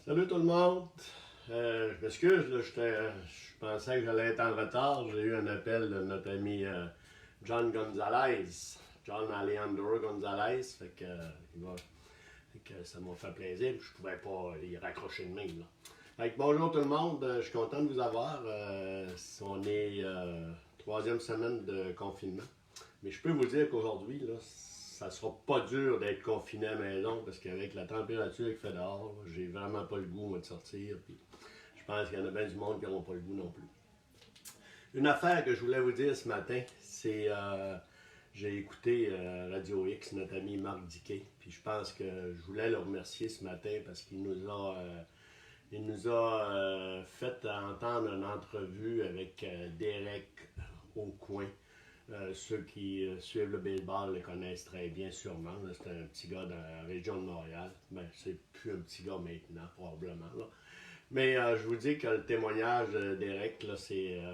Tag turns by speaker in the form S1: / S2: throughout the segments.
S1: Salut tout le monde. Je m'excuse, là, je pensais que j'allais être en retard. J'ai eu un appel de notre ami John Gonzalez, John Alejandro Gonzalez. Fait que ça m'a fait plaisir. Je ne pouvais pas y raccrocher de même. Là. Fait que bonjour tout le monde. Je suis content de vous avoir. On est troisième semaine de confinement. Mais je peux vous dire qu'aujourd'hui, là, ça ne sera pas dur d'être confiné à la maison parce qu'avec la température qu'il fait dehors, j'ai vraiment pas le goût moi, de sortir. Puis je pense qu'il y en a bien du monde qui n'auront pas le goût non plus. Une affaire que je voulais vous dire ce matin, c'est j'ai écouté Radio X, notre ami Marc Diquet, puis je pense que je voulais le remercier ce matin parce qu'il nous a fait entendre une entrevue avec Derek Aucoin. Ceux qui suivent le baseball le connaissent très bien sûrement. C'est un petit gars de la région de Montréal. Ben, c'est plus un petit gars maintenant, probablement. Là. Mais je vous dis que le témoignage d'Eric,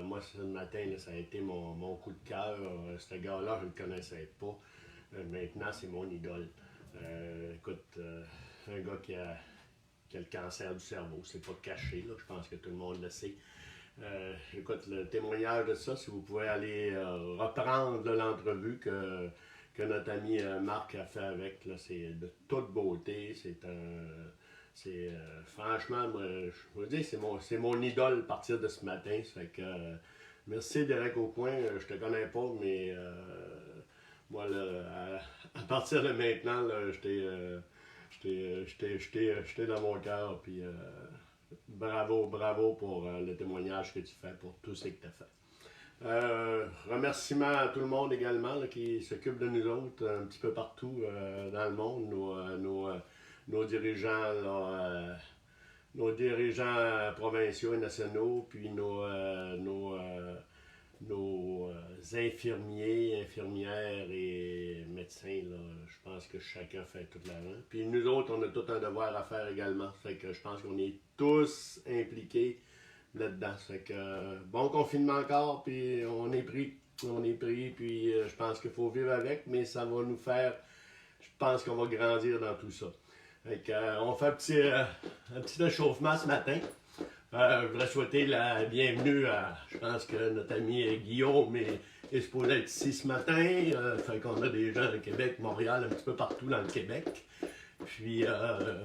S1: moi ce matin, là, ça a été mon coup de cœur. Ce gars-là, je ne le connaissais pas. Maintenant, c'est mon idole. Écoute, un gars qui a le cancer du cerveau, c'est pas caché, là, je pense que tout le monde le sait. Écoute, le témoignage de ça, si vous pouvez aller reprendre l'entrevue que notre ami Marc a fait avec, c'est de toute beauté. Franchement, moi, je veux dire, c'est mon idole à partir de ce matin. Ça fait que, merci Derek Aucoin, je te connais pas, mais moi, là, à partir de maintenant, j'étais dans mon cœur, puis bravo pour le témoignage que tu fais, pour tout ce que tu as fait. Remerciements à tout le monde également là, qui s'occupe de nous autres un petit peu partout dans le monde, nos dirigeants, là, nos dirigeants provinciaux et nationaux, puis nos infirmiers, infirmières et médecins, là, je pense que chacun fait toute la main. Puis nous autres, on a tout un devoir à faire également. Fait que je pense qu'on est tous impliqués là-dedans. Fait que bon confinement encore, puis on est pris. Puis je pense qu'il faut vivre avec, mais ça va nous faire, je pense qu'on va grandir dans tout ça. Fait que, on fait un petit échauffement ce matin. Je voudrais souhaiter la bienvenue à, je pense que notre ami Guillaume est supposé être ici ce matin. Fait qu'on a des gens de Québec, Montréal, un petit peu partout dans le Québec. Puis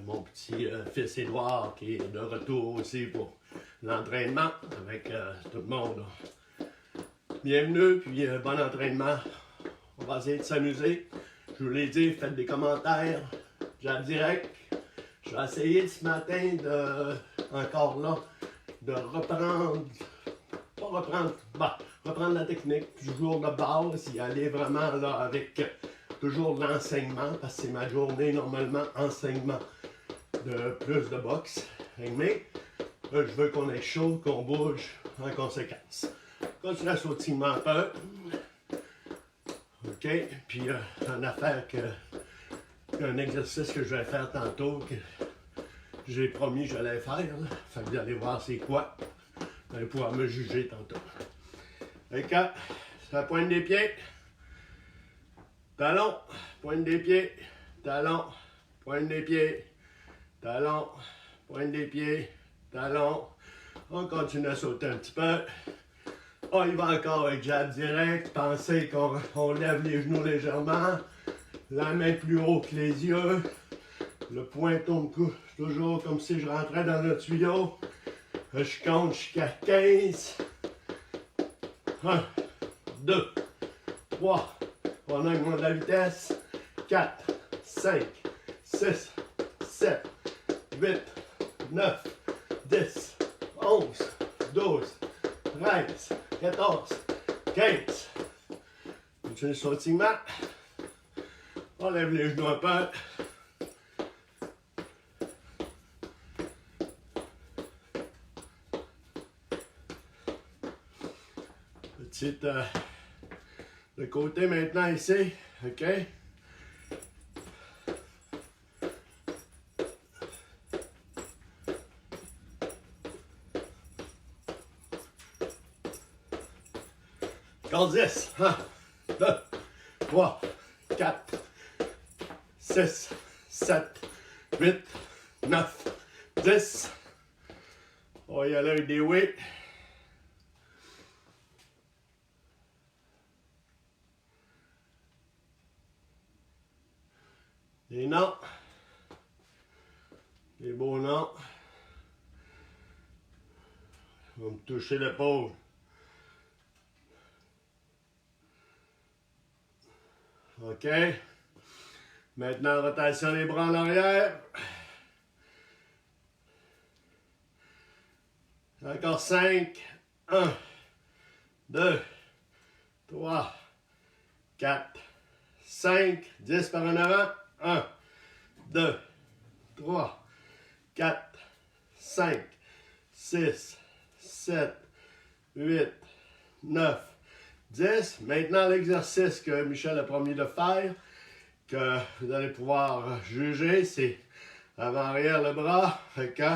S1: mon petit fils Édouard qui est de retour aussi pour l'entraînement avec tout le monde. Bienvenue, puis bon entraînement. On va essayer de s'amuser. Je vous l'ai dit, faites des commentaires. J'ai en direct. Je vais essayer ce matin encore là, de reprendre la technique, toujours de base, y aller vraiment là avec toujours de l'enseignement, parce que c'est ma journée normalement enseignement de plus de boxe. Mais je veux qu'on ait chaud, qu'on bouge en conséquence. Quand tu restes au team un peu, ok, puis une affaire un exercice que je vais faire tantôt, que j'ai promis que j'allais faire, là. Fait que vous allez voir c'est quoi. Vous allez pouvoir me juger tantôt. Fait que, c'est la pointe des pieds. Talon, pointe des pieds. Talon, pointe des pieds. Talon, pointe des pieds. Talon. On continue à sauter un petit peu. On y va encore avec jab direct. Pensez qu'on lève les genoux légèrement. La main plus haut que les yeux. Le poing tombe toujours comme si je rentrais dans le tuyau. Je compte jusqu'à 15. 1, 2, 3. On augmente la vitesse. 4, 5, 6, 7, 8, 9, 10, 11, 12, 13, 14, 15. Continue le sautillement. On lève les genoux un peu. Petite le côté maintenant ici, ok? Encore 10. 1, 2, 3, 4, 6, 7, 8, 9, 10. On va y aller avec des weights. Des noms. Des beaux noms. On va me toucher l'épaule. OK. Maintenant, rotation des bras en arrière. Encore 5. 1, 2, 3, 4, 5. 10 par en avant. 1, 2, 3, 4, 5, 6, 7, 8, 9, 10. Maintenant, l'exercice que Michel a promis de faire, que vous allez pouvoir juger, c'est avant-arrière le bras. Fait que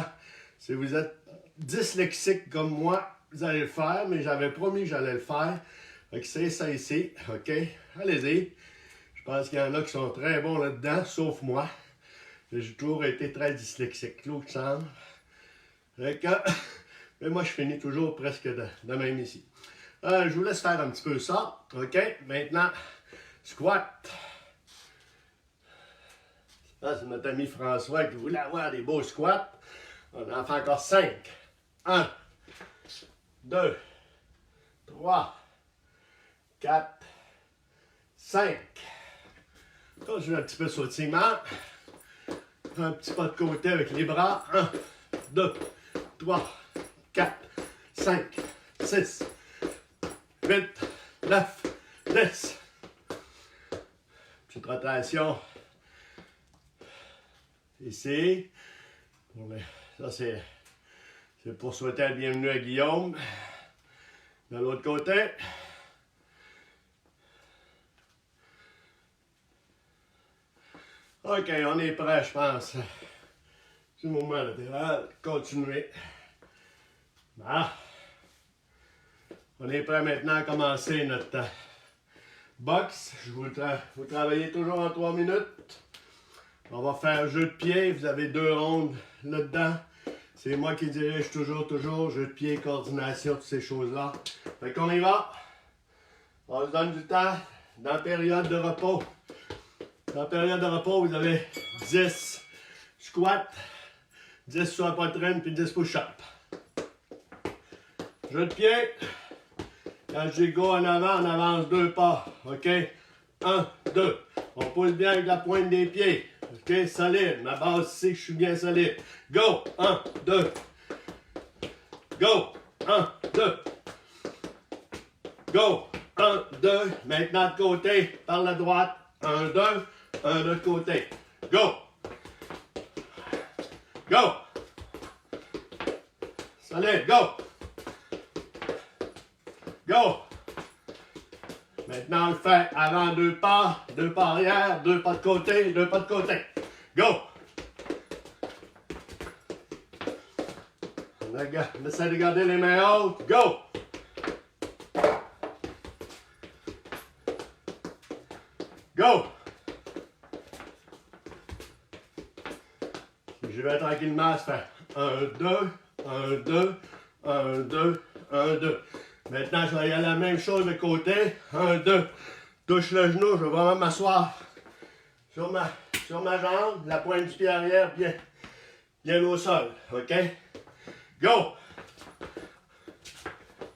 S1: si vous êtes dyslexique comme moi, vous allez le faire, mais j'avais promis que j'allais le faire. Fait que c'est ça ici. OK? Allez-y. Je pense qu'il y en a qui sont très bons là-dedans, sauf moi. J'ai toujours été très dyslexique, là, il semble. Fait que, mais moi, je finis toujours presque de même ici. Je vous laisse faire un petit peu ça. OK? Maintenant, squat. Ça, c'est notre ami François qui voulait avoir des beaux squats. On en fait encore 5. 1, 2, 3, 4, 5. Continue un petit peu sautillement. Un petit pas de côté avec les bras. 1, 2, 3, 4, 5, 6, 8, 9, 10. Petite rotation. Ici. Ça, c'est pour souhaiter la bienvenue à Guillaume. De l'autre côté. OK, on est prêt, je pense. C'est le moment latéral. Continuez. Bon. On est prêt maintenant à commencer notre boxe. Vous travaillez toujours en 3 minutes. On va faire jeu de pied. Vous avez 2 rondes là-dedans. C'est moi qui dirige toujours. Jeu de pied, coordination, toutes ces choses-là. Fait qu'on y va. On se donne du temps dans la période de repos. Dans la période de repos, vous avez 10 squats, 10 sur la poitrine, puis 10 push-ups. Jeu de pied. Quand je dis go en avant, on avance 2 pas. OK? 1, 2. On pousse bien avec la pointe des pieds. OK? Solide. Ma base ici, je suis bien solide. Go! 1, 2. Go! 1, 2. Go! 1, 2. Maintenant de côté, par la droite. 1, 2. Un de côté. Go! Go! Solide. Go! Go! Maintenant, on le fait avant 2 pas arrière, 2 pas de côté, 2 pas de côté. Go! On essaie de garder les mains hautes. Go! Go! Je vais tranquillement se faire 1, 2, 1, 2, 1, 2, 1, 2. Maintenant, je vais y aller la même chose de côté. 1, 2. Touche le genou, je vais vraiment m'asseoir sur ma jambe, la pointe du pied arrière bien au sol. OK? Go!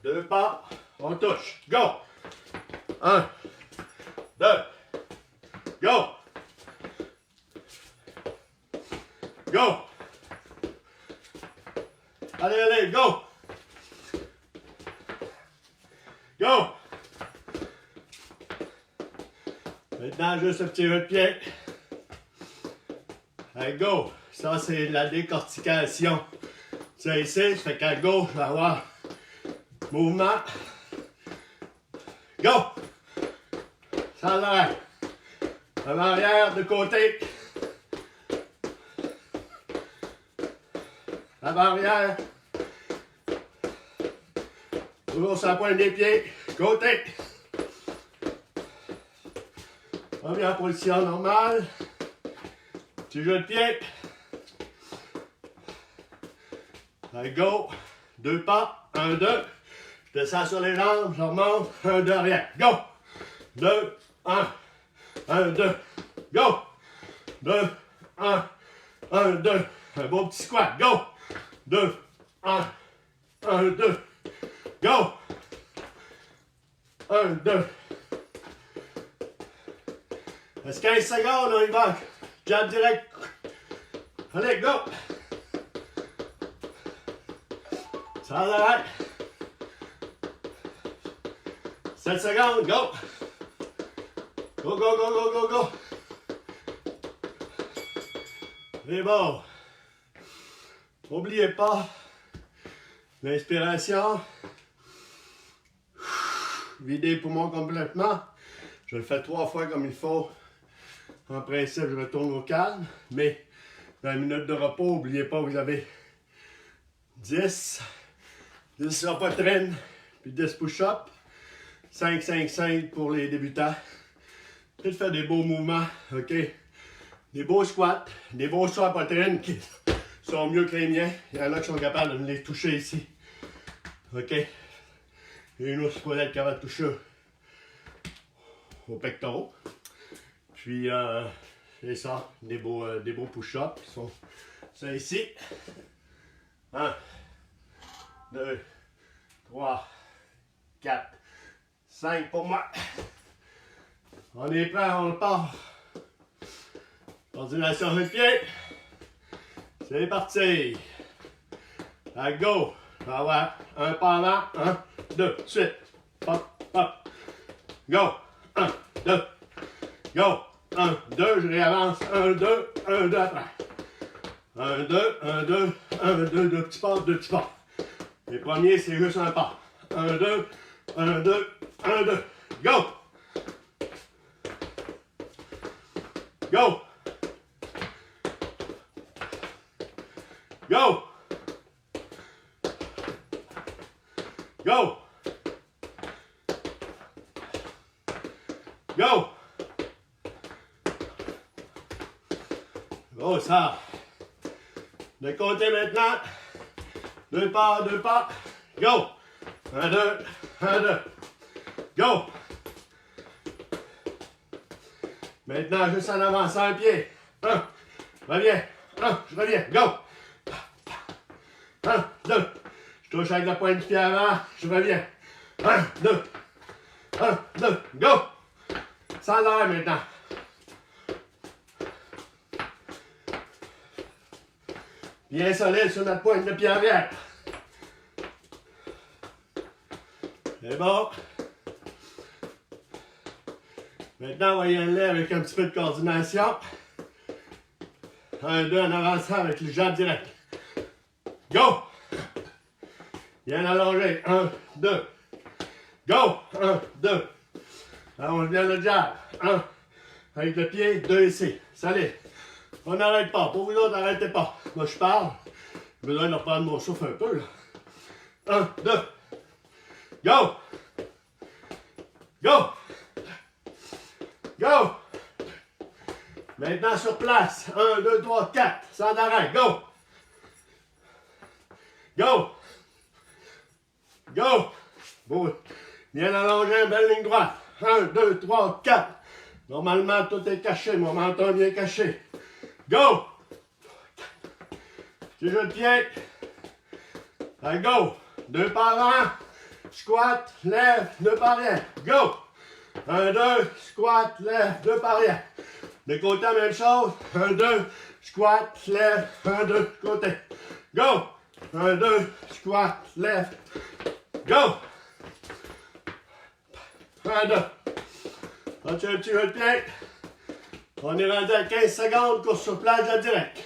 S1: 2 pas, on touche. Go! 1, 2, go! Go! Allez, go! Go! Maintenant, juste un petit jeu de pied. Allez, go! Ça, c'est la décortication. Ça ici, ça fait qu'à go, je vais avoir mouvement. Go! Sans arrêt. Avant arrière, de côté. Avant arrière. Toujours sur la pointe des pieds. Côté. Reviens en position normale. Petit jeu de pied. Allez, go. 2 pas. 1, 2. Je descends sur les jambes, je remonte. 1, 2, arrière. Go. 2, 1. 1, 2. Go. 2, 1. 1, 2. Un beau petit squat. Go. 2, 1. 1, 2. Go. 1, 2. Reste 15 secondes, on y va. Jab direct. Allez, go. Sans arrêt. 7 secondes, go. Go, go, go, go, go, go. C'est bon. N'oubliez pas l'inspiration. Videz les poumons complètement. Je le fais 3 fois comme il faut. En principe, je retourne au calme. Mais dans la minute de repos, n'oubliez pas, vous avez 10 sur la poitrine, puis 10 push-ups. 5, 5, 5 pour les débutants. Puis de faire des beaux mouvements, ok? Des beaux squats, des beaux sauts à poitrine qui sont mieux que les miens. Il y en a qui sont capables de me les toucher ici. Ok? Et une autre qui être capable de toucher aux pectoraux. Puis, c'est ça, des beaux push-ups qui sont ça ici. 1, 2, 3, 4, 5 pour moi. On est prêt, on part. Coordination sur le pied. C'est parti. À go. On va avoir un pas avant. 1, 2, suite. Hop, hop. Go. 1, 2. Go. 1, 2. Je réavance. 1, 2. 1, 2 après. 1, 2. 1, 2. 1, 2. 2 petits pas. 2 petits pas. Les premiers, c'est juste un pas. 1, 2. 1, 2. 1, 2. Go. Go. Go. Go. Go. Oh ça. De côté maintenant. 2 pas, 2 pas. Go. 1, 2. 1, 2. Go. Maintenant, juste en avançant un pied. 1. Reviens. 1. Je reviens. Go. 1, 2. Je touche avec la pointe du pied avant. Je reviens. 1, 2. 1, 2. Go. Sans arrêt maintenant. Bien solide sur notre pointe de pied arrière. C'est bon. Maintenant, on va y aller avec un petit peu de coordination. 1, 2 en avançant avec le jab direct. Go! Bien allongé. 1, 2. Go! 1, 2. Là, on vient le jab. 1. Avec le pied, 2 ici. Salut. On n'arrête pas. Pour vous autres, n'arrêtez pas. Moi, je parle. J'ai besoin de reprendre mon souffle un peu. Là. 1, 2. Go! Go! Go! Maintenant sur place. 1, 2, 3, 4. Sans arrêt. Go! Go! Go! Bon. Bien allongé, belle ligne droite. 1, 2, 3, 4. Normalement, tout est caché. Mon menton est bien caché. Go! Tu joues le pied. Allez, go! 2 pas avant. Squat, lève, 2 pas arrière. Go! 1, 2, squat, lève, 2 par arrière. De côté, même chose. 1, 2, squat, lève, 1, 2, côté. Go! 1, 2, squat, lève. Go! 1, 2. Continue un petit peu le pied. On est rendu à 15 secondes, course sur place, là, direct.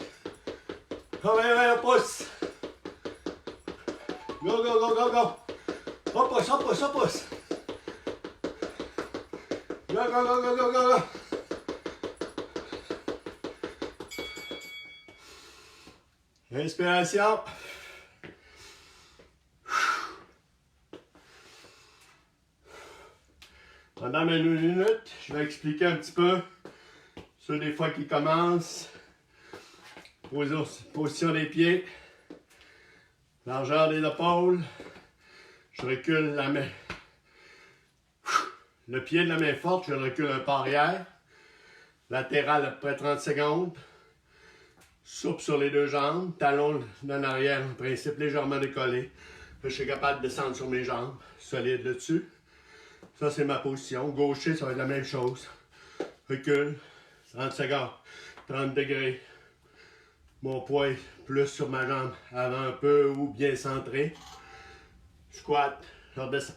S1: On pousse. Go, go, go, go, go. On pousse, on pousse, on pousse. Go, go, go, go, go, go, go. Inspiration. Pendant mes minutes, je vais expliquer un petit peu sur les fois qui commencent. Position des pieds. Largeur des épaules. Je recule la main. Le pied de la main forte, je le recule un pas arrière. Latéral après 30 secondes. Souple sur les deux jambes. Talon en arrière, en principe légèrement décollé. Je suis capable de descendre sur mes jambes. Solide là-dessus. Ça, c'est ma position. Gaucher, ça va être la même chose. Recule. 30 secondes. 30 degrés. Mon poids est plus sur ma jambe avant un peu ou bien centré. Squat. Je redescends.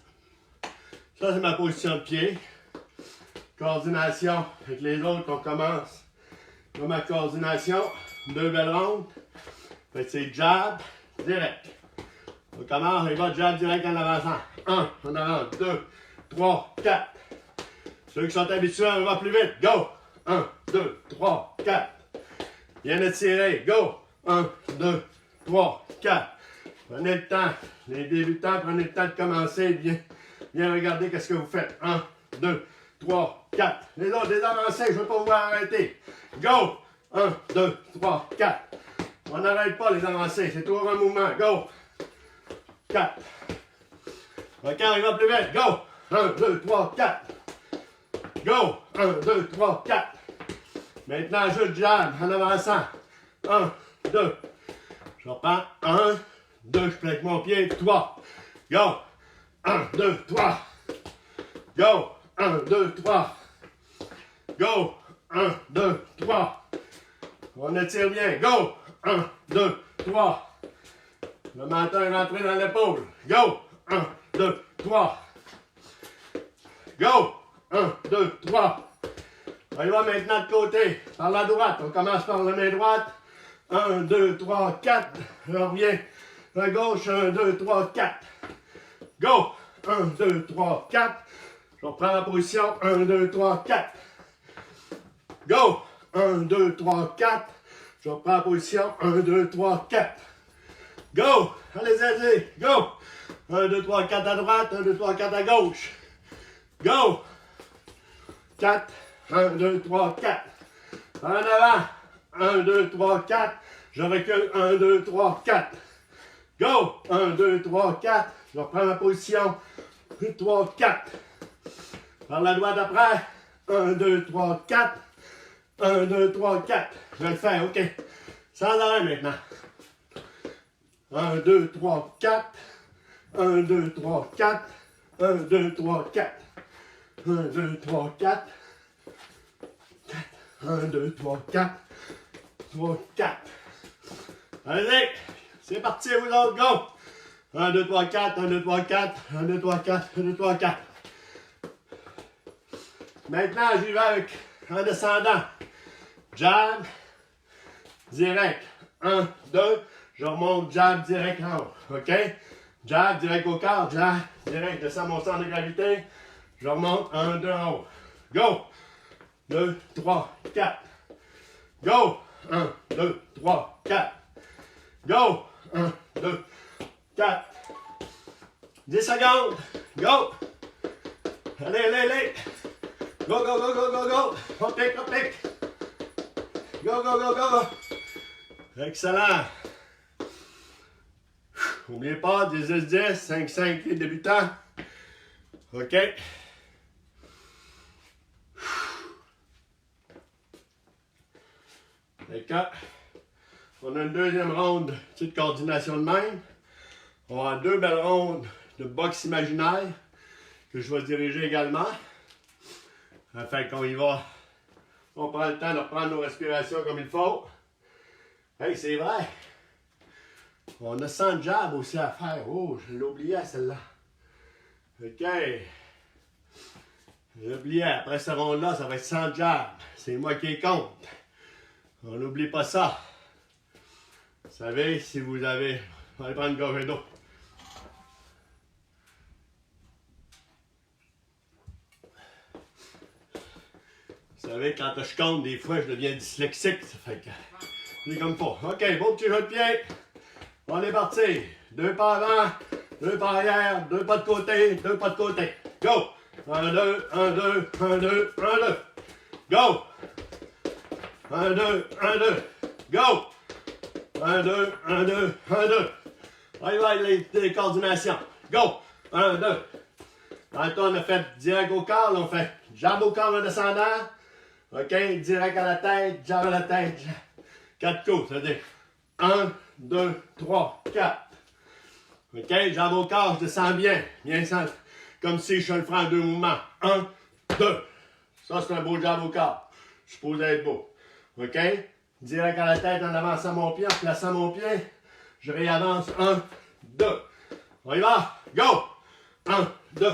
S1: Ça, c'est ma position de pied. Coordination avec les autres, on commence. Dans ma coordination, 2 belles rondes. Fait que c'est jab, direct. On commence, on va jab direct en avançant. 1, en avant, 2, 3, 4. Ceux qui sont habitués, on va plus vite. Go! 1, 2, 3, 4. Bien étiré. Go! 1, 2, 3, 4. Prenez le temps. Les débutants, prenez le temps de commencer. Bien regarder qu'est-ce que vous faites. 1, 2, 3, 4. Les autres, les avancés, je ne veux pas vous voir arrêter. Go! 1, 2, 3, 4. On n'arrête pas les avancés. C'est toujours un mouvement. Go! 4. OK, on va plus vite. Go! 1, 2, 3, 4. Go! 1, 2, 3, 4. Maintenant, je jab en avançant. 1, 2. Je reprends. 1, 2. Je plaque mon pied. 3. Go! 1, 2, 3. Go! 1, 2, 3. Go! 1, 2, 3. On étire bien. Go! 1, 2, 3. Le menton est rentré dans l'épaule. Go! 1, 2, 3. Go! 1, 2, 3. On y va maintenant de côté. Par la droite. On commence par la main droite. 1, 2, 3, 4. Je reviens. La gauche. 1, 2, 3, 4. Go! 1, 2, 3, 4. Je reprends la position. 1, 2, 3, 4. Go! 1, 2, 3, 4. Je reprends la position. 1, 2, 3, 4. Go! Allez. Go! 1, 2, 3, 4 à droite. 1, 2, 3, 4 à gauche. Go! 4. 1, 2, 3, 4. En avant. 1, 2, 3, 4. Je recule. 1, 2, 3, 4. Go! 1, 2, 3, 4. Je reprends ma position. 1, 3, 4. Par la droite après. 1, 2, 3, 4. 1, 2, 3, 4. Je vais le faire, OK. Sans arrêt maintenant. 1, 2, 3, 4. 1, 2, 3, 4. 1, 2, 3, 4. 1, 2, 3, 4. 1, 2, 3, 4. 3, 4. Allez, c'est parti, vous autres, go! 1, 2, 3, 4, 1, 2, 3, 4, 1, 2, 3, 4, 1, 2, 3, 4. Maintenant, j'y vais avec en descendant. Jab, direct. 1, 2, je remonte, jab, direct en haut. OK? Jab, direct au corps, jab, direct, je descends mon centre de gravité. Je remonte, 1, 2 en haut. Go! 2, 3, 4. Go! 1, 2, 3, 4. Go! 1, 2, 4. 10 secondes. Go! Allez. Go. Hop, pick. Go. Excellent. N'oubliez pas, 10-10, 5-5 les débutants. OK. D'accord. On a une deuxième ronde, petite coordination de même. On a 2 belles rondes de boxe imaginaire que je vais diriger également. Afin qu'on y va. On prend le temps de reprendre nos respirations comme il faut. Hey, c'est vrai. On a 100 jabs aussi à faire. Oh, je l'ai oublié celle-là. OK. J'ai oublié. Après ce ronde-là, ça va être 100 jabs. C'est moi qui compte. On n'oublie pas ça. Vous savez, si vous avez... On va aller prendre une gorgée d'eau. Vous savez, quand je compte, des fois, je deviens dyslexique. Ça fait que... C'est comme pas. OK, beau petit jeu de pied. On est parti. 2 pas avant, 2 pas arrière, 2 pas de côté, 2 pas de côté. Go! 1, 2, 1, 2, 1, 2, 1, 2. Go! 1, 2, 1, 2. Go! 1, 2, 1, 2, 1, 2. On y va, les coordinations. Go! 1, 2. Dans le temps, on a fait direct au corps. Là, on fait jambe au corps en descendant. OK? Direct à la tête, jambe à la tête. 4 coups. C'est-à-dire 1, 2, 3, 4. OK? Jambe au corps, je descends bien. Bien simple. Comme si je le ferais en 2 mouvements. 1, 2. Ça, c'est un beau jambe au corps. Je suis supposé être beau. OK? Direct à la tête en avançant mon pied, en plaçant mon pied. Je réavance. 1, 2. On y va. Go! 1, 2.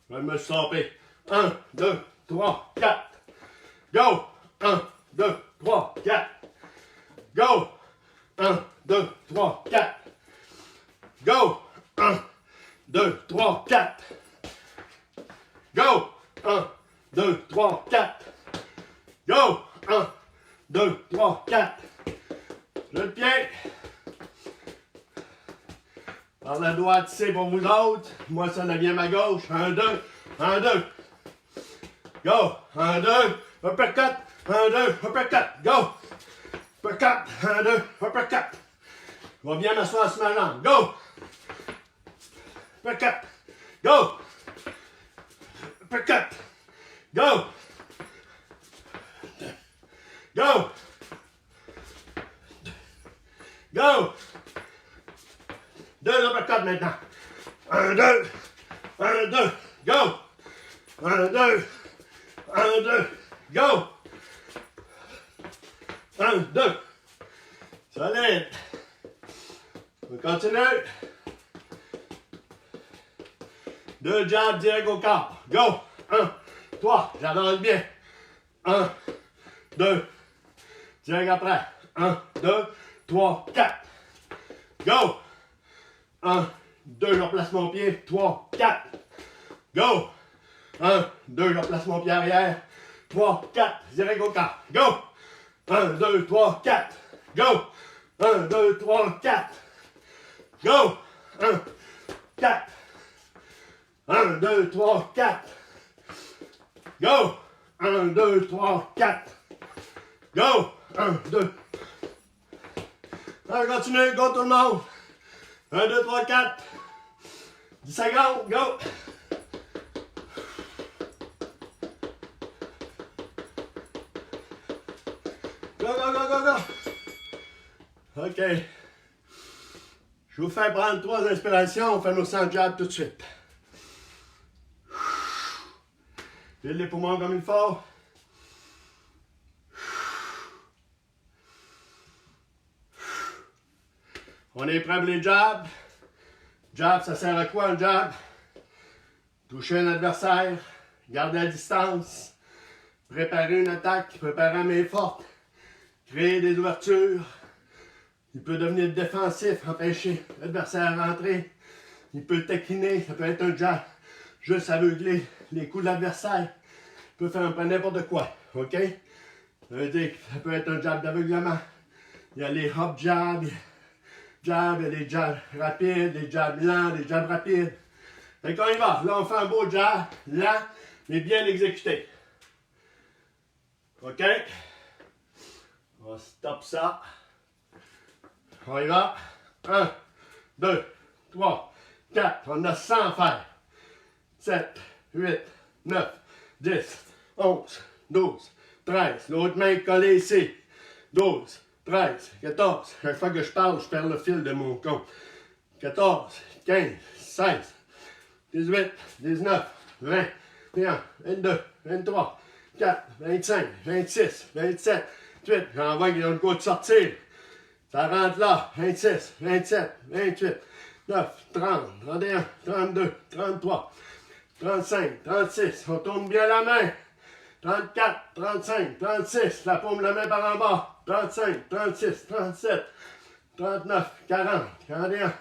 S1: Je vais me stopper. 1, 2, 3, 4. Go! 1, 2, 3, 4. Go! 1, 2, 3, 4. Go! 1, 2, 3, 4. Go! 1, 2, 3, 4. Go! 1, 2, 3, 4. Le pied. Par le doigt tissé pour vous autres. Moi, ça devient ma gauche. 1, 2. 1, 2. Go! 1, 2. Uppercut. 1, 2. Uppercut. Go! Uppercut. 1, 2. Uppercut. Je vais bien m'asseoir sur ma jambe. Go! Uppercut. Go! Uppercut. Go! Go! Go! 2 uppercuts maintenant. 1, 2. 1, 2. Go! 1, 2. 1, 2. Go! 1, 2. Solide. On continue. 2 jabs direct au corps. Go! 1, 3. J'avance bien. 1, 2. Direct après. 1, 2, 3, 4. Go! 1, 2, je replace mon pied. 3, 4. Go! 1, 2, je replace mon pied arrière. 3, 4. Direct au corps. Go! 1, 2, 3, 4. Go! 1, 2, 3, 4. Go! 1, 4. 1, 2, 3, 4. Go! 1, 2, 3, 4. Go! 1, 2. On continue, go tout le monde. 1, 2, 3, 4. 10 secondes, go! Go, go, go, go, go! OK. Je vous fais prendre 3 inspirations. On fait nos 100 jabs tout de suite. Vide les poumons comme il faut. On est prêt pour les jabs. Jab, ça sert à quoi un jab? Toucher un adversaire, garder la distance, préparer une attaque, préparer un main forte, créer des ouvertures. Il peut devenir défensif, empêcher l'adversaire à rentrer. Il peut taquiner, ça peut être un jab. Juste aveugler les coups de l'adversaire. Il peut faire un peu n'importe quoi. OK? Ça veut dire que ça peut être un jab d'aveuglement. Il y a les hop jabs. Il y a des jabs rapides, des jabs lents, des jabs rapides. Fait qu'on y va. Là, on fait un beau jab, lent, mais bien exécuté. OK? On va stop ça. On y va. 1, 2, 3, 4. On a 100 à faire. 7, 8, 9, 10, 11, 12, 13. L'autre main collée ici. 12. 13, 14, chaque fois que je parle, je perds le fil de mon compte. 14, 15, 16, 18, 19, 20, 21, 22, 23, 4, 25, 26, 27, 28. J'en vois qu'ils ont le goût de sortir. Ça rentre là. 26, 27, 28, 9, 30, 31, 32, 33, 35, 36. On tourne bien la main. 34, 35, 36. La paume de la main par en bas. 35, 36, 37, 39, 40, 41,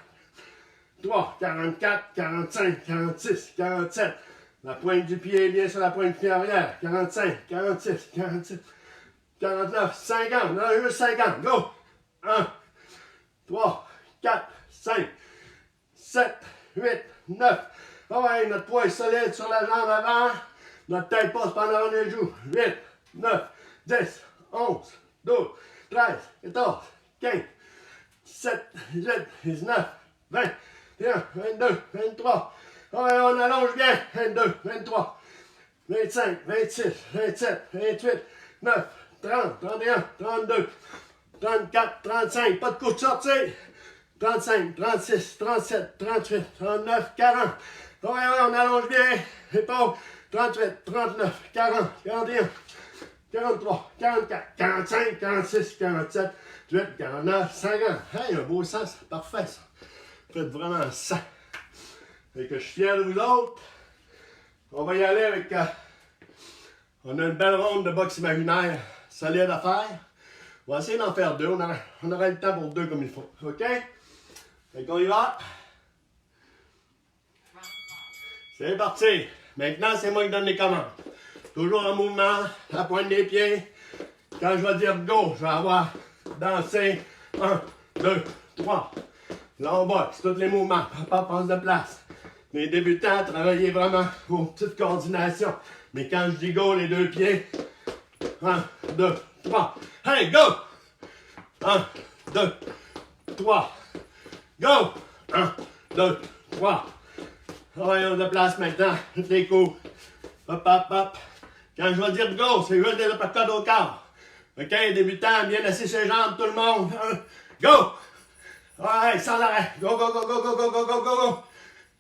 S1: 3, 44, 45, 46, 47. La pointe du pied est bien sur la pointe du pied arrière. 45, 46, 47, 49, 50. Là, juste 50. Go! 1, 3, 4, 5, 7, 8, 9. Ah ouais, notre poids est solide sur la jambe avant. Notre tête passe pendant les joues. 8, 9, 10, 11, 12, 13, 14, 15, 17, 18, 19, 21, 22, 23. Ouais, on allonge bien. 22, 23, 25, 26, 27, 28, 9, 30, 31, 32, 34, 35. Pas de coup de sortie. 35, 36, 37, 38, 39, 40. Ouais, on allonge bien. Épaule. 38, 39, 40, 41, 43, 44, 45, 46, 47, 48, 49, 50. Hey, un beau sens. Parfait, ça. Faites vraiment ça. Fait que je suis fier de vous autres. On va y aller avec... on a une belle ronde de boxe imaginaire solide à faire. On va essayer d'en faire deux. On aura le temps pour deux comme il faut. OK? Fait qu'on y va. C'est parti. Maintenant, c'est moi qui donne les commandes. Toujours en mouvement, la pointe des pieds. Quand je vais dire go, je vais avoir dansé. 1, 2, 3. Long box, tous les mouvements. Papa passe de place. Les débutants, travaillez vraiment vos petites coordinations. Mais quand je dis go, les deux pieds. 1, 2, 3. Hey, go! 1, 2, 3. Go! 1, 2, 3. Travaillons de place maintenant. Tous les coups. Hop, hop, hop. Quand je vais dire go, c'est juste des uppercuts au corps. OK, débutant, bien assis ses jambes, tout le monde. Go! Ouais, sans arrêt. Go, go, go, go, go, go, go, go, go, go.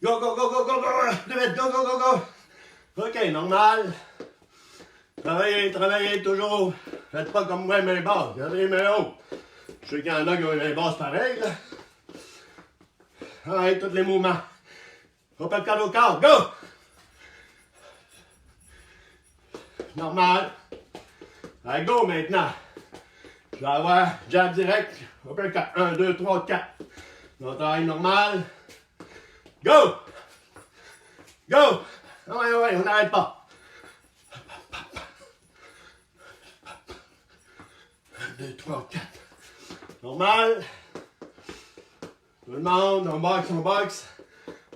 S1: Go, go, go, go, go, go. Go, go, go, go. OK, normal. Travaillez, travaillez toujours. Faites pas comme moi, mes basses. Gardez les mains hautes. Je sais qu'il y en a qui ont les basses pareilles, là. Ouais, tous les mouvements. Uppercut au corps. Go! Normal. Allez, go maintenant. Je vais avoir jab direct. Uppercut. 1, 2, 3, 4. On travaille normal. Go! Go! Ouais, ouais, on n'arrête pas. 1, 2, 3, 4. Normal. Tout le monde, on boxe.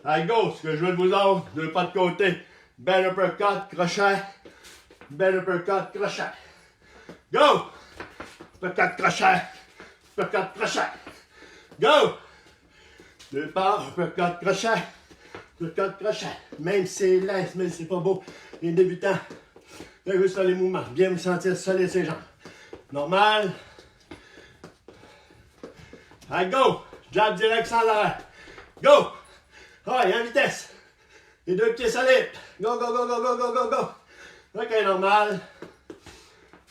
S1: Allez, go! Ce que je veux de vous autres, deux pas de côté. Bel uppercut, crochet. Bel uppercut, crochet. Go! Uppercut, crochet. Uppercut, crochet. Go! Deux pas, uppercut, crochet. Uppercut, crochet. Même si c'est lent, mais c'est pas beau. Les débutants, faites juste les mouvements. Bien vous sentir solide ses jambes. Normal. Allez, go! Jab direct sans arrêt. Go! Ah, il y a une vitesse. Les deux pieds solides. Go, go, go, go, go, go, go, go. OK, normal.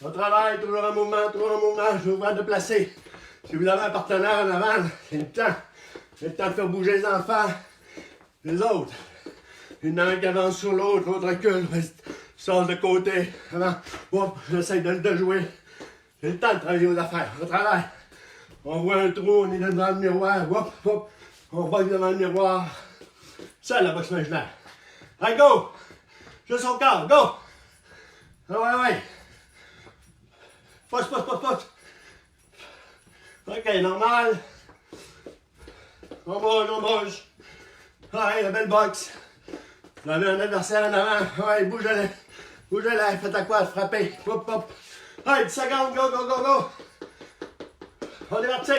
S1: On travaille, toujours en mouvement, toujours en mouvement. Je vais vous voir de placer. Si vous avez un partenaire en avant, c'est le temps. C'est le temps de faire bouger les enfants. Les autres. Il y en a un qui avance sur l'autre, l'autre recule. Sort de côté. Avant. Hop, j'essaie de jouer. C'est le temps de travailler aux affaires. On travaille. On voit un trou, on est devant le miroir. Hop, hop. On va devant le miroir. Ça, la boxe imaginaire. Allez, go! Juste son corps, go! Ah ouais, ouais. Pousse. OK, normal. On bouge. Ouais, la belle boxe. Vous avez un adversaire en avant. Ouais, bougez-le. Faites à quoi? Frappez. Hop, hop. Allez, 10 secondes, go. On est parti.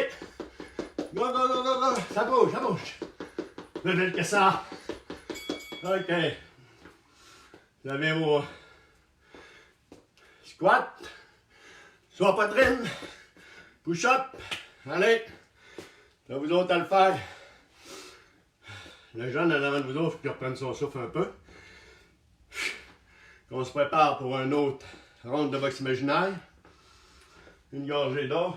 S1: Go. Ça bouge. Plus vite que ça. OK. Vous avez vos squats. Soit poitrine. Push-up. Allez. C'est à vous autres à le faire. Le jeune en avant de vous autres, il faut qu'il reprenne son souffle un peu. On se prépare pour une autre ronde de boxe imaginaire. Une gorgée d'eau.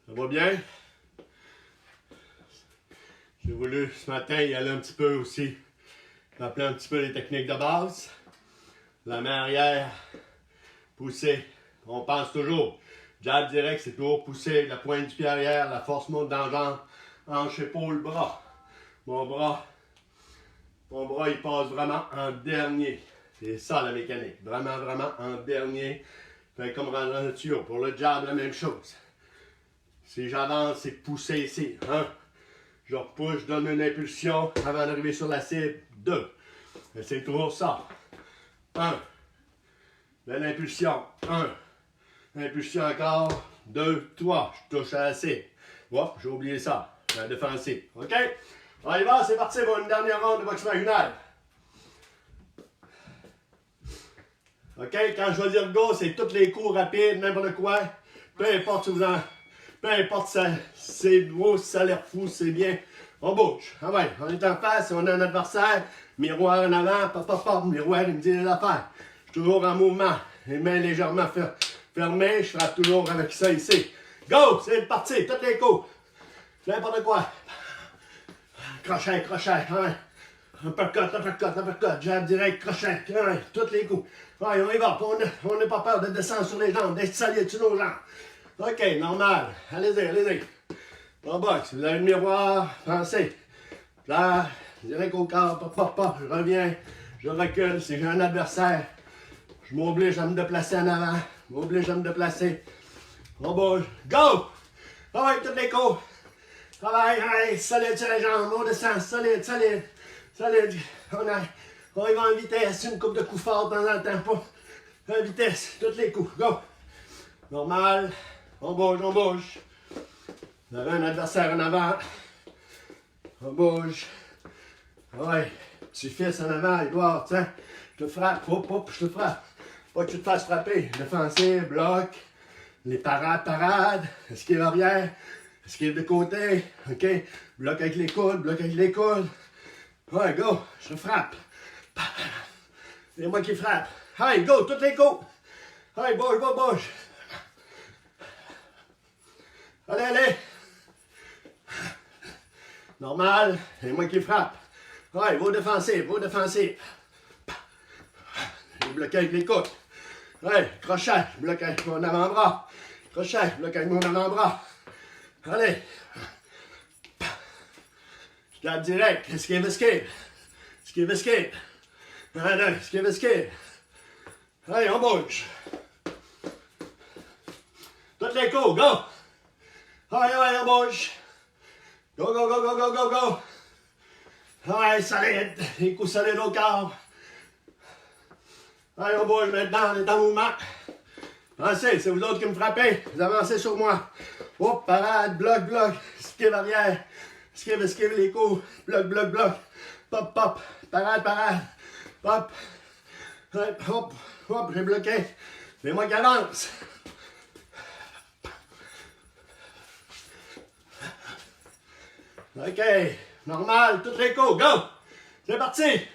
S1: Ça va bien? J'ai voulu ce matin y aller un petit peu aussi, rappeler un petit peu les techniques de base. La main arrière, pousser. On pense toujours, jab direct, c'est toujours pousser la pointe du pied arrière, la force monte dans le jambe, hanche, épaule, bras. Mon bras, il passe vraiment en dernier. C'est ça la mécanique, vraiment en dernier. Fait comme rendre un tuyau. Pour le jab, la même chose. Si j'avance, c'est pousser ici. 1. Je repousse, je donne une impulsion avant d'arriver sur la cible. 2. C'est toujours ça. 1. Belle impulsion. 1. Impulsion encore. 2, 3. Je touche assez. Hop, j'ai oublié ça. La défensive. OK? On y va, c'est parti pour une dernière ronde de boxe vaginale. OK? Quand je vais dire go, c'est tous les coups rapides, n'importe quoi. Peu importe si vous en. Peu importe si c'est beau, si ça a l'air fou, c'est bien. On bouge. Ah ouais, on est en face, on a un adversaire. Miroir en avant, pop, miroir, il me dit les affaires. Je suis toujours en mouvement. Les mains légèrement fermées, je frappe toujours avec ça ici. Go! C'est parti, tous les coups. N'importe quoi. Crochet, hein. Uppercut, jab direct, crochet, hein. Tous les coups. Ouais, on y va. On n'a pas peur de descendre sur les jambes, d'être solide sur nos jambes. OK, normal. Allez-y. En boxe, vous avez le miroir, pensez. Là, direct au corps, pop, je reviens, je recule. Si j'ai un adversaire, je m'oblige à me déplacer en avant, je m'oblige à me déplacer. On bouge. Go! Ah ouais, tous les coups. Travaille, solide sur les jambes, on descend, solide. On y va en vitesse, une coupe de coups forts de temps en temps, pas en vitesse, tous les coups, go! Normal, on bouge. Vous avez un adversaire en avant, on bouge. Ouais, petit fils en avant, Edouard, tiens, je te frappe, hop, je te frappe. Pas que tu te fasses frapper, défensif, bloc, les parades, esquive arrière. Esquive de côté, OK? Bloc avec les coudes. Ouais, go, je frappe. C'est moi qui frappe. Hey, go, tous les coups. Hey, bouge. Allez. Normal, c'est moi qui frappe. Ouais, vos défensifs. Je bloque avec les coudes. Ouais, crochet, bloque avec mon avant-bras. Allez. Jab direct. Esquive. Esquive. Allez, on bouge. Tous les coups, go. Allez, on bouge. Go. Allez, solide. Les coups solides au corps. Allez, on bouge maintenant, on est en mouvement. Pensez, c'est vous autres qui me frappez. Vous avancez sur moi. Hop, parade, bloc, esquive arrière. Esquive les coups. Bloc. Pop, parade. Pop. Hop, j'ai bloqué. C'est moi qui avance. OK, normal, tous les coups, go! C'est parti!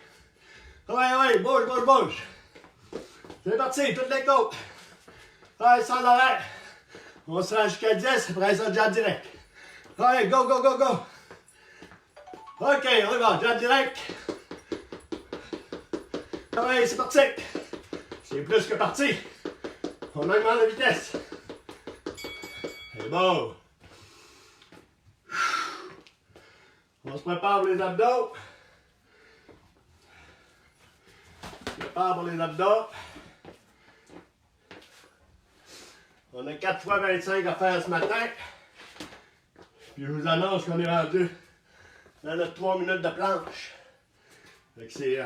S1: Ouais, bouge. C'est parti, tous les coups. Ouais, sans arrêt. On se rend jusqu'à 10, après ça, jab direct. Ouais, go. OK, on y va, jab direct. Ouais, c'est parti. C'est plus que parti. On augmente la vitesse. C'est bon. On se prépare pour les abdos. On a 4 fois 25 à faire ce matin. Puis je vous annonce qu'on est rendu dans notre 3 minutes de planche. Fait que c'est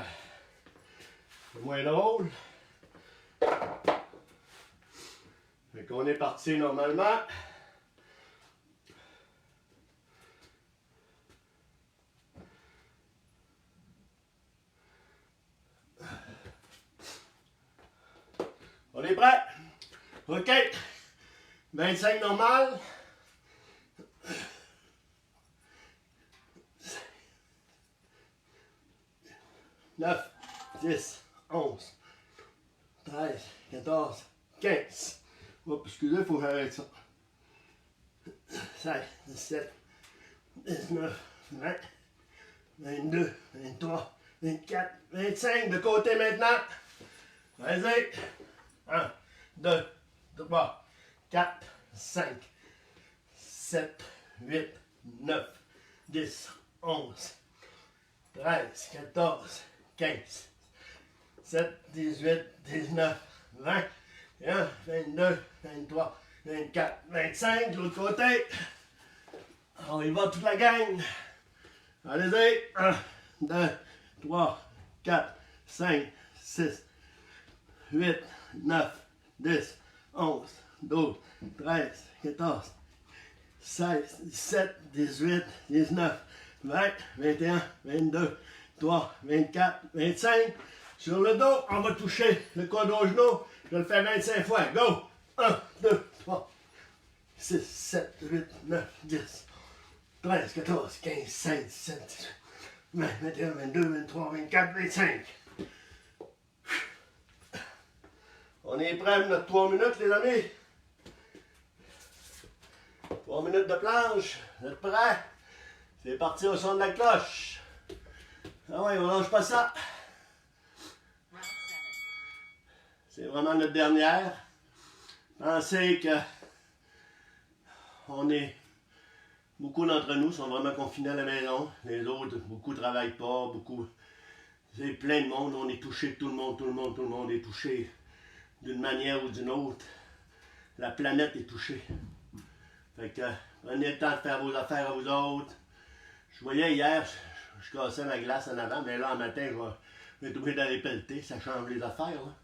S1: moins drôle. Fait qu'on est parti normalement. On est prêt? OK. 25 normal. 9, 10, 11, 13, 14, 15. Oups, excusez, il faut que j'arrête ça. 16, 17, 19, 20, 22, 23, 24, 25. De côté maintenant. Vas-y. 1, 2, 3, 4, 5, 7, 8, 9, 10, 11, 13, 14, 15, 7, 18, 19, 20, 21, 22, 23, 24, 25. De l'autre côté. On y va toute la gang. Allez-y. 1, 2, 3, 4, 5, 6, 8, 9, 10, 11, 12, 13, 14, 16, 17, 18, 19, 20, 21, 22, 3, 24, 25. Sur le dos, on va toucher le coude au genou. Je le fais 25 fois. Go! 1, 2, 3, 6, 7, 8, 9, 10, 13, 14, 15, 16, 17, 20, 21, 22, 23, 24, 25. On est prêt pour notre 3 minutes, les amis? 3 minutes de planche. Vous êtes prêts? C'est parti au son de la cloche. Ah ouais, on lâche pas ça. C'est vraiment notre dernière. Pensez que beaucoup d'entre nous sont vraiment confinés à la maison. Les autres, beaucoup ne travaillent pas, beaucoup. C'est plein de monde, on est touché, tout le monde est touché d'une manière ou d'une autre. La planète est touchée. Fait que prenez le temps de faire vos affaires à vous autres. Je voyais hier, je cassais ma glace en avant, mais là, en matin, je vais être obligé d'aller pelleter, ça change les affaires. Là.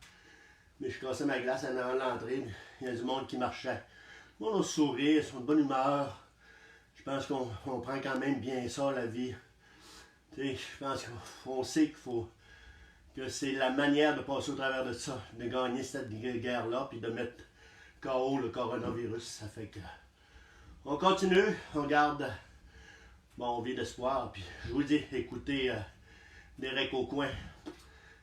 S1: Mais je cassais ma glace en avant de l'entrée, il y a du monde qui marchait. Tout le monde a sourire, ils sont de bonne humeur. Je pense qu'on prend quand même bien ça, la vie. T'sais, je pense qu'on sait que c'est la manière de passer au travers de ça, de gagner cette guerre-là, puis de mettre KO le coronavirus. Ça fait que on continue, on garde bon vie d'espoir, puis je vous dis, écoutez Derek Aucoin.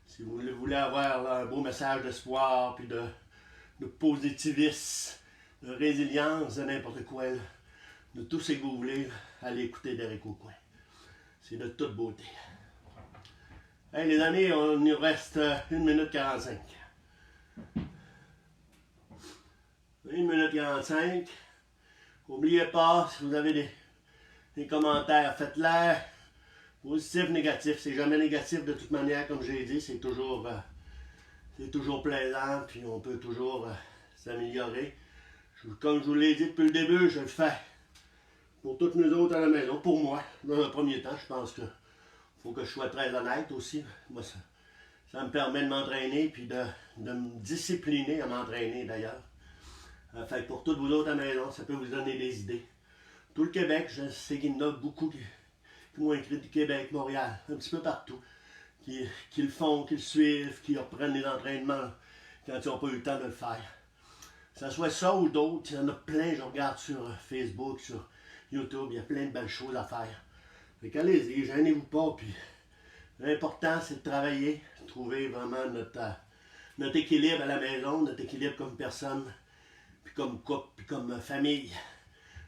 S1: Si vous voulez avoir là, un beau message d'espoir, puis de positivisme, de résilience, de n'importe quoi, là, de tout ce que vous voulez, allez écouter Derek Aucoin. C'est de toute beauté. Hey les amis, on nous reste 1 minute 45. 1 minute 45. N'oubliez pas, si vous avez des commentaires, faites-les. Positif, négatif. C'est jamais négatif de toute manière, comme j'ai dit. C'est toujours plaisant, puis on peut toujours s'améliorer. Comme je vous l'ai dit depuis le début, je le fais. Pour toutes nous autres à la maison, pour moi, dans un premier temps, je pense que faut que je sois très honnête aussi. Moi, ça me permet de m'entraîner puis de me discipliner à m'entraîner d'ailleurs. Fait que pour toutes vous autres à la maison, ça peut vous donner des idées. Tout le Québec, je sais qu'il y en a beaucoup qui m'ont écrit du Québec, Montréal, un petit peu partout, qui le font, qui le suivent, qui reprennent les entraînements quand ils n'ont pas eu le temps de le faire. Que ce soit ça ou d'autres, il y en a plein, je regarde sur Facebook, sur YouTube, il y a plein de belles choses à faire. Fait qu'allez-y, gênez-vous pas, puis l'important c'est de travailler, de trouver vraiment notre équilibre à la maison, notre équilibre comme personne, puis comme couple, puis comme famille.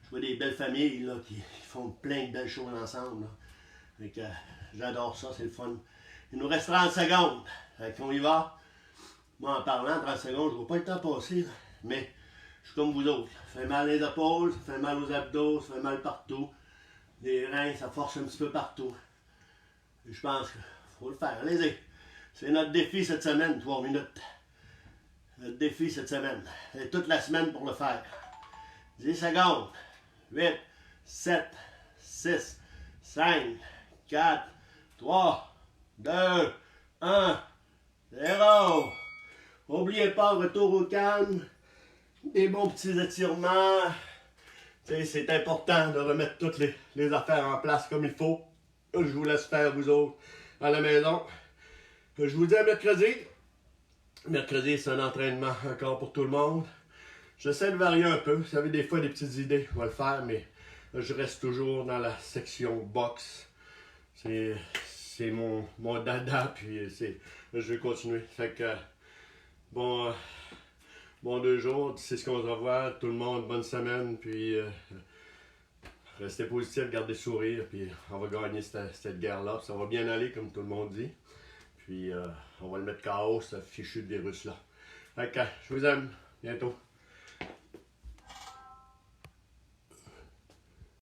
S1: Je vois des belles familles là, qui font plein de belles choses ensemble. Là. Fait que j'adore ça, c'est le fun. Il nous reste 30 secondes. Fait qu'on y va. Moi en parlant, 30 secondes, je ne vois pas le temps passer, là. Mais je suis comme vous autres. Ça fait mal les épaules, ça fait mal aux abdos, ça fait mal partout. Les reins, ça force un petit peu partout. Et je pense qu'il faut le faire. Allez-y. C'est notre défi cette semaine, 3 minutes. Notre défi cette semaine. Et toute la semaine pour le faire. 10 secondes. 8, 7, 6, 5, 4, 3, 2, 1, 0. N'oubliez pas, retour au calme. Des bons petits étirements. C'est important de remettre toutes les affaires en place comme il faut. Je vous laisse faire, vous autres, à la maison. Je vous dis à mercredi. Mercredi, c'est un entraînement encore pour tout le monde. J'essaie de varier un peu. Vous savez, des fois, des petites idées, je vais le faire, mais je reste toujours dans la section boxe. C'est mon dada, puis je vais continuer. Fait que, bon 2 jours, c'est ce qu'on se revoit. Tout le monde, bonne semaine, puis restez positif, gardez le sourire, puis on va gagner cette guerre-là. Ça va bien aller, comme tout le monde dit. Puis on va le mettre KO, ce fichu de virus-là. Fait que, je vous aime. Bientôt.